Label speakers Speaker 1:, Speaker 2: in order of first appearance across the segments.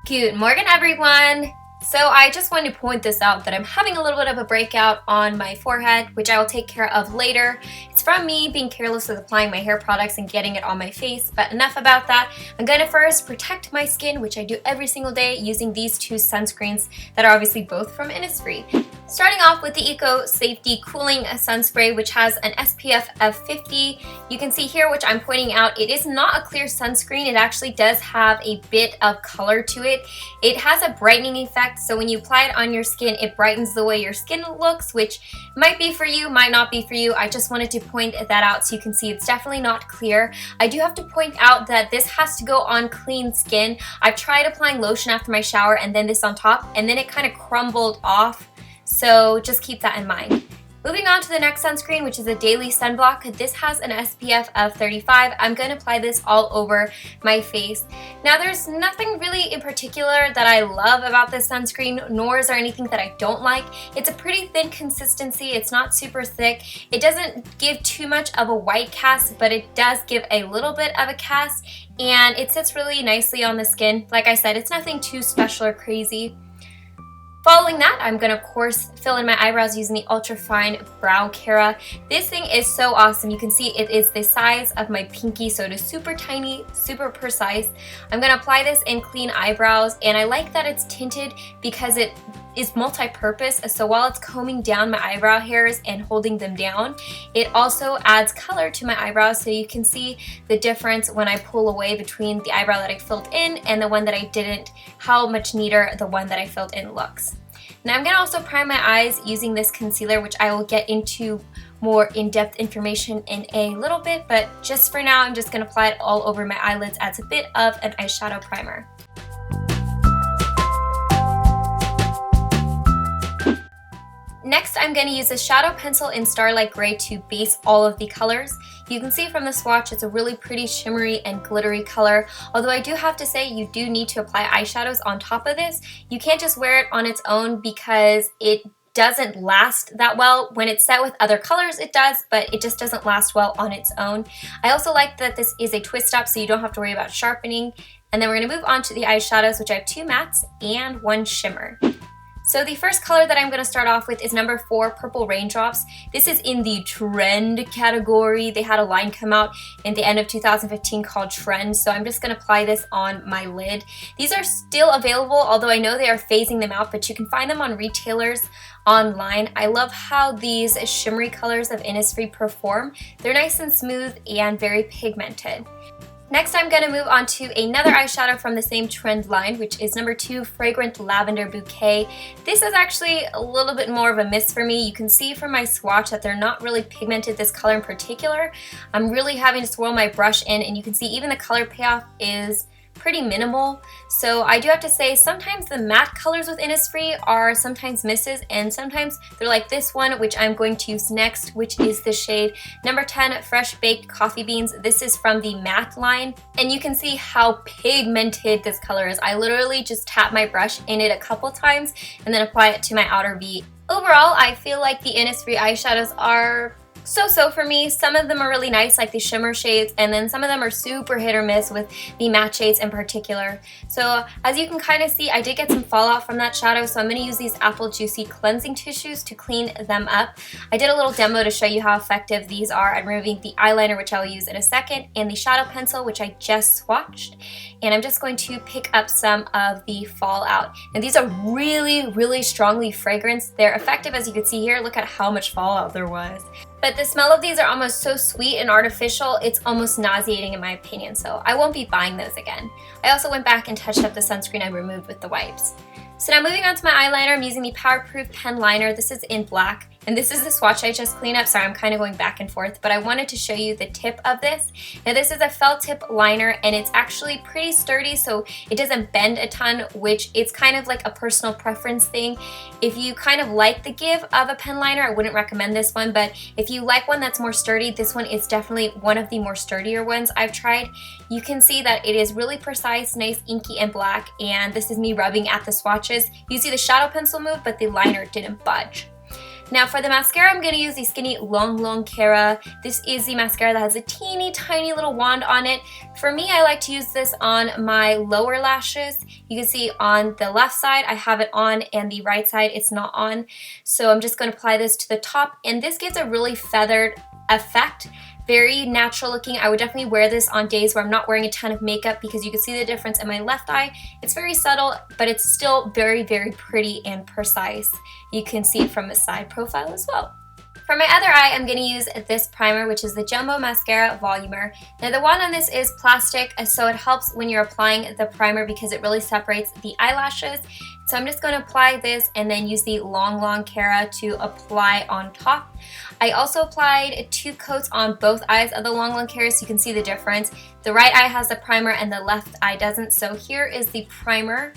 Speaker 1: Good morning, everyone! So I just wanted to point this out that I'm having a little bit of a breakout on my forehead, which I will take care of later. It's from me being careless with applying my hair products and getting it on my face, but enough about that. I'm going to first protect my skin, which I do every single day, using these two sunscreens that are obviously both from Innisfree. Starting off with the Eco Safety Cooling Sunspray, which has an SPF of 50. You can see here, which I'm pointing out, it is not a clear sunscreen. It actually does have a bit of color to it. It has a brightening effect, so when you apply it on your skin, it brightens the way your skin looks, which might be for you, might not be for you. I just wanted to point that out so you can see it's definitely not clear. I do have to point out that this has to go on clean skin. I've tried applying lotion after my shower and then this on top, and then it kind of crumbled off. So just keep that in mind. Moving on to the next sunscreen, which is a daily sunblock. This has an SPF of 35. I'm going to apply this all over my face. Now, there's nothing really in particular that I love about this sunscreen, nor is there anything that I don't like. It's a pretty thin consistency. It's not super thick. It doesn't give too much of a white cast, but it does give a little bit of a cast, and it sits really nicely on the skin. Like I said, it's nothing too special or crazy. Following that, I'm going to, of course, fill in my eyebrows using the Ultra Fine Brow Hera. This thing is so awesome. You can see it is the size of my pinky, so it is super tiny, super precise. I'm going to apply this in clean eyebrows, and I like that it's tinted because it is multi-purpose. So while it's combing down my eyebrow hairs and holding them down, it also adds color to my eyebrows, so you can see the difference when I pull away between the eyebrow that I filled in and the one that I didn't, how much neater the one that I filled in looks. Now I'm going to also prime my eyes using this concealer, which I will get into more in-depth information in a little bit, but just for now I'm just going to apply it all over my eyelids as a bit of an eyeshadow primer. Next, I'm going to use a shadow pencil in Starlight Gray to base all of the colors. You can see from the swatch it's a really pretty shimmery and glittery color, although I do have to say you do need to apply eyeshadows on top of this. You can't just wear it on its own because it doesn't last that well. When it's set with other colors it does, but it just doesn't last well on its own. I also like that this is a twist up, so you don't have to worry about sharpening. And then we're going to move on to the eyeshadows, which I have 2 mattes and 1 shimmer. So the first color that I'm going to start off with is number 4, Purple Raindrops. This is in the trend category. They had a line come out in the end of 2015 called Trend, so I'm just going to apply this on my lid. These are still available, although I know they are phasing them out, but you can find them on retailers online. I love how these shimmery colors of Innisfree perform. They're nice and smooth and very pigmented. Next, I'm going to move on to another eyeshadow from the same trend line, which is number 2, Fragrant Lavender Bouquet. This is actually a little bit more of a miss for me. You can see from my swatch that they're not really pigmented, this color in particular. I'm really having to swirl my brush in, and you can see even the color payoff is pretty minimal. So I do have to say sometimes the matte colors with Innisfree are sometimes misses, and sometimes they're like this one, which I'm going to use next, which is the shade number 10, Fresh Baked Coffee Beans. This is from the matte line, and you can see how pigmented this color is. I literally just tap my brush in it a couple times and then apply it to my outer V. Overall, I feel like the Innisfree eyeshadows are so-so for me. Some of them are really nice, like the shimmer shades, and then some of them are super hit or miss with the matte shades in particular. So as you can kind of see, I did get some fallout from that shadow, so I'm going to use these Apple Juicy cleansing tissues to clean them up. I did a little demo to show you how effective these are at removing the eyeliner, which I'll use in a second, and the shadow pencil, which I just swatched. And I'm just going to pick up some of the fallout. And these are really strongly fragranced. They're effective, as you can see here. Look at how much fallout there was. But the smell of these are almost so sweet and artificial, it's almost nauseating in my opinion, so I won't be buying those again. I also went back and touched up the sunscreen I removed with the wipes. So now moving on to my eyeliner, I'm using the Powerproof Pen Liner. This is in black, and this is the swatch I just cleaned up. Sorry, I'm kind of going back and forth, but I wanted to show you the tip of this. Now this is a felt tip liner, and it's actually pretty sturdy, so it doesn't bend a ton, which it's kind of like a personal preference thing. If you kind of like the give of a pen liner, I wouldn't recommend this one, but if you like one that's more sturdy, this one is definitely one of the more sturdier ones I've tried. You can see that it is really precise, nice, inky, and black, and this is me rubbing at the swatches. You see the shadow pencil move, but the liner didn't budge. Now for the mascara, I'm going to use the Skinny Long Hera. This is the mascara that has a teeny tiny little wand on it. For me, I like to use this on my lower lashes. You can see on the left side I have it on and the right side it's not on. So I'm just going to apply this to the top, and this gives a really feathered effect. Very natural looking. I would definitely wear this on days where I'm not wearing a ton of makeup because you can see the difference in my left eye. It's very subtle, but it's still very, very pretty and precise. You can see it from the side profile as well. For my other eye, I'm going to use this primer, which is the Jumbo Mascara Volumer. Now the wand on this is plastic, so it helps when you're applying the primer because it really separates the eyelashes. So I'm just going to apply this and then use the Long Hera to apply on top. I also applied 2 coats on both eyes of the Long Hera so you can see the difference. The right eye has the primer and the left eye doesn't. So here is the primer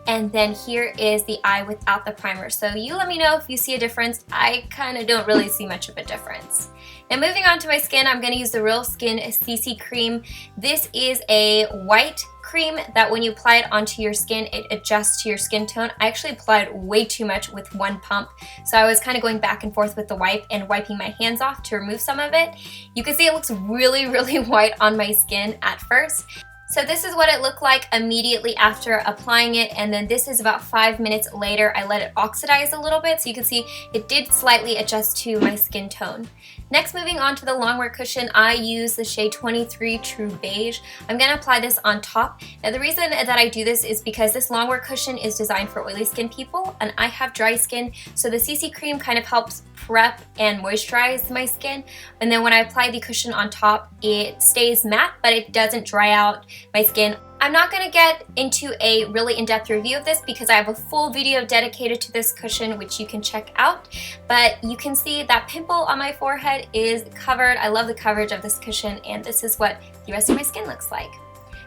Speaker 1: and then here is the eye without the primer. So you let me know if you see a difference. I kind of don't really see much of a difference. Now moving on to my skin, I'm going to use the Real Skin CC Cream. This is a white cream that when you apply it onto your skin, it adjusts to your skin tone. I actually applied way too much with one pump, so I was kind of going back and forth with the wipe and wiping my hands off to remove some of it. You can see it looks really, really white on my skin at first. So this is what it looked like immediately after applying it, and then this is about 5 minutes later. I let it oxidize a little bit so you can see it did slightly adjust to my skin tone. Next, moving on to the longwear cushion, I use the shade 23 True Beige. I'm going to apply this on top. Now the reason that I do this is because this longwear cushion is designed for oily skin people and I have dry skin, so the CC cream kind of helps prep and moisturize my skin, and then when I apply the cushion on top it stays matte but it doesn't dry out my skin. I'm not going to get into a really in-depth review of this because I have a full video dedicated to this cushion which you can check out, but you can see that pimple on my forehead is covered. I love the coverage of this cushion, and this is what the rest of my skin looks like.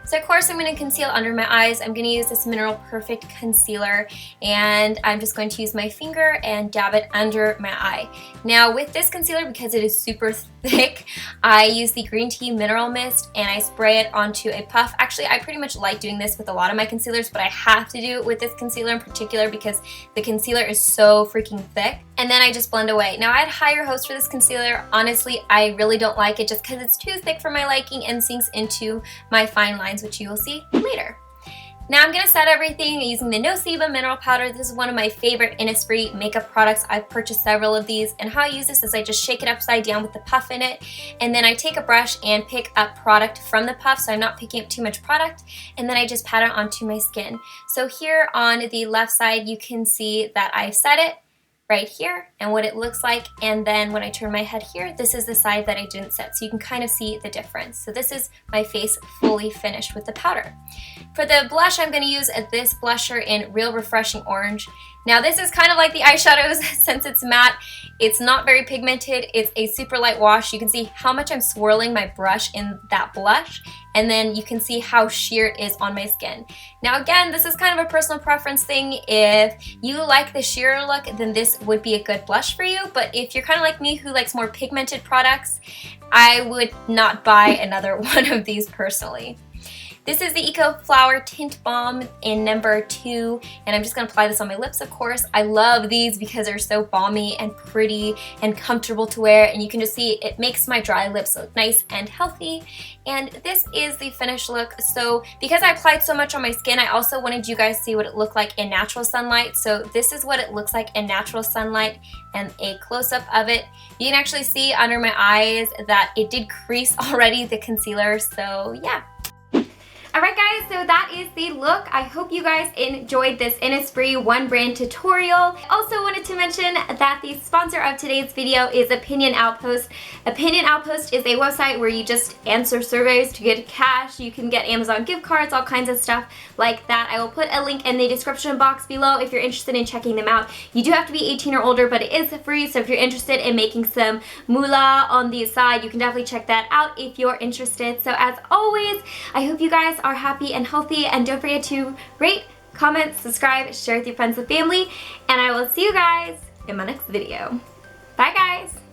Speaker 1: So of course I'm going to conceal under my eyes. I'm going to use this Mineral Perfect Concealer, and I'm just going to use my finger and dab it under my eye. Now with this concealer, because it is super thick, I use the Green Tea Mineral Mist and I spray it onto a puff. Actually, I pretty much like doing this with a lot of my concealers, but I have to do it with this concealer in particular because the concealer is so freaking thick. And then I just blend away. Now I had higher hopes for this concealer. Honestly, I really don't like it just because it's too thick for my liking and sinks into my fine lines, which you will see later. Now I'm going to set everything using the No Sebum Mineral Powder. This is one of my favorite Innisfree makeup products. I've purchased several of these, and how I use this is I just shake it upside down with the puff in it, and then I take a brush and pick up product from the puff so I'm not picking up too much product, and then I just pat it onto my skin. So here on the left side you can see that I set it right here and what it looks like, and then when I turn my head here, this is the side that I didn't set, so you can kind of see the difference. So this is my face fully finished with the powder. For the blush, I'm going to use this blusher in Real Refreshing Orange. Now this is kind of like the eyeshadows since it's matte. It's not very pigmented. It's a super light wash. You can see how much I'm swirling my brush in that blush, and then you can see how sheer it is on my skin. Now again, this is kind of a personal preference thing. If you like the sheer look, then this would be a good blush for you, but if you're kind of like me who likes more pigmented products, I would not buy another one of these personally. This is the Eco Flower Tint Balm in number 2, and I'm just going to apply this on my lips, of course. I love these because they're so balmy and pretty and comfortable to wear, and you can just see it makes my dry lips look nice and healthy. And this is the finished look. So because I applied so much on my skin, I also wanted you guys to see what it looked like in natural sunlight. So this is what it looks like in natural sunlight, and a close-up of it. You can actually see under my eyes that it did crease already, the concealer, so yeah. Alright guys, so that is the look. I hope you guys enjoyed this Innisfree one brand tutorial. I also wanted to mention that the sponsor of today's video is Opinion Outpost. Opinion Outpost is a website where you just answer surveys to get cash. You can get Amazon gift cards, all kinds of stuff like that. I will put a link in the description box below if you're interested in checking them out. You do have to be 18 or older, but it is free, so if you're interested in making some moolah on the side, you can definitely check that out if you're interested. So as always, I hope you guys are happy and healthy, and don't forget to rate, comment, subscribe, share with your friends and family, and I will see you guys in my next video. Bye guys!